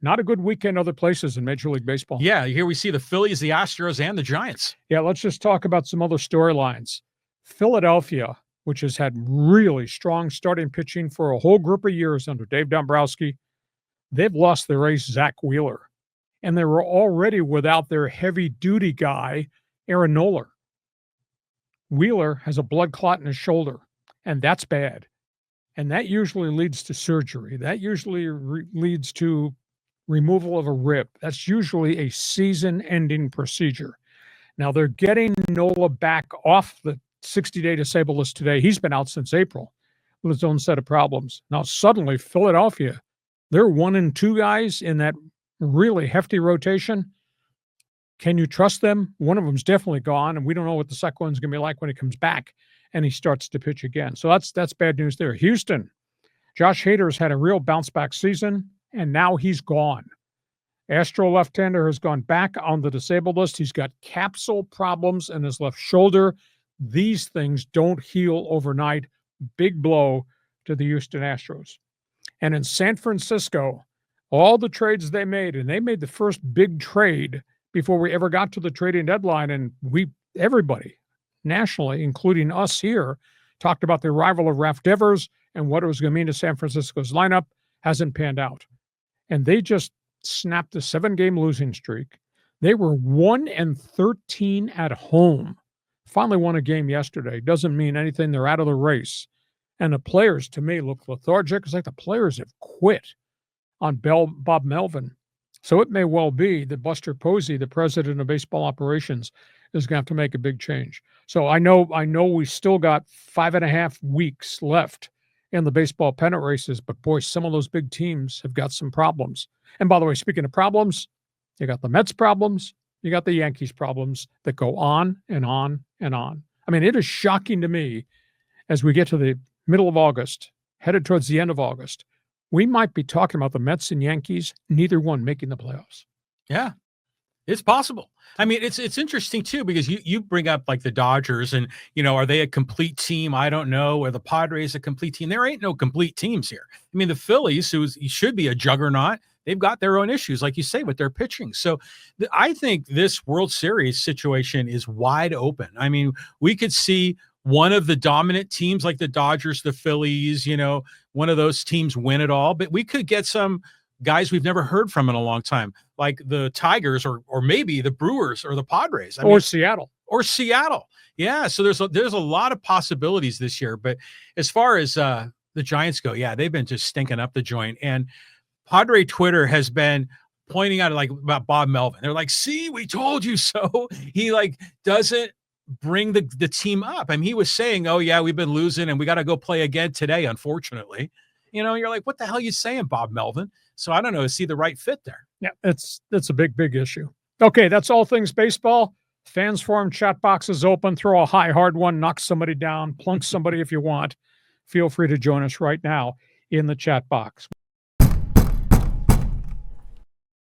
Not a good weekend other places in Major League Baseball. Yeah, here we see the Phillies, the Astros, and the Giants. Yeah, let's just talk about some other storylines. Philadelphia, which has had really strong starting pitching for a whole group of years under Dave Dombrowski, they've lost their ace, Zack Wheeler. And they were already without their heavy-duty guy, Aaron Nola. Wheeler has a blood clot in his shoulder, and that's bad. And that usually leads to surgery. That usually leads to removal of a rib. That's usually a season-ending procedure. Now, they're getting Nola back off the 60-day disabled list today. He's been out since April with his own set of problems. Now, suddenly, Philadelphia, they're 1 and 2 guys in that really hefty rotation. Can you trust them? One of them's definitely gone, and we don't know what the second one's going to be like when he comes back and he starts to pitch again. So that's bad news there. Houston, Josh Hader's had a real bounce-back season, and now he's gone. Astro left-hander has gone back on the disabled list. He's got capsule problems in his left shoulder. These things don't heal overnight. Big blow to the Houston Astros. And in San Francisco, all the trades they made, and they made the first big trade before we ever got to the trading deadline, and everybody nationally, including us here, talked about the arrival of Ralph Devers and what it was going to mean to San Francisco's lineup. Hasn't panned out. And they just snapped a 7-game losing streak. They were 1 and 13 at home. Finally won a game yesterday. Doesn't mean anything. They're out of the race. And the players, to me, look lethargic. It's like the players have quit on Bob Melvin. So it may well be that Buster Posey, the president of baseball operations, is going to have to make a big change. So I know we still got 5.5 weeks left in the baseball pennant races, but boy, some of those big teams have got some problems. And by the way, speaking of problems, you got the Mets problems, you got the Yankees problems that go on and on and on. I mean, it is shocking to me as we get to the middle of August, headed towards the end of August, we might be talking about the Mets and Yankees, neither one making the playoffs. Yeah, it's possible. I mean, it's interesting too, because you bring up like the Dodgers and, are they a complete team? I don't know. Or the Padres a complete team? There ain't no complete teams here. I mean, the Phillies, who should be a juggernaut, they've got their own issues, like you say, with their pitching. So I think this World Series situation is wide open. I mean, we could see one of the dominant teams like the Dodgers, the Phillies, one of those teams win it all, but we could get some guys we've never heard from in a long time, like the Tigers or maybe the Brewers or the Padres. Seattle. Or Seattle. Yeah, so there's a lot of possibilities this year, but as far as the Giants go, yeah, they've been just stinking up the joint. And Padre Twitter has been pointing out about Bob Melvin. They're like, see, we told you so. He doesn't bring the team up. I mean, he was saying, oh yeah, we've been losing and we got to go play again today, unfortunately. You're like, what the hell are you saying, Bob Melvin? So I don't know, is he the right fit there? Yeah, it's a big issue. Okay, that's all things baseball. Fans forum chat box is open. Throw a high, hard one, knock somebody down, plunk somebody if you want. Feel free to join us right now in the chat box.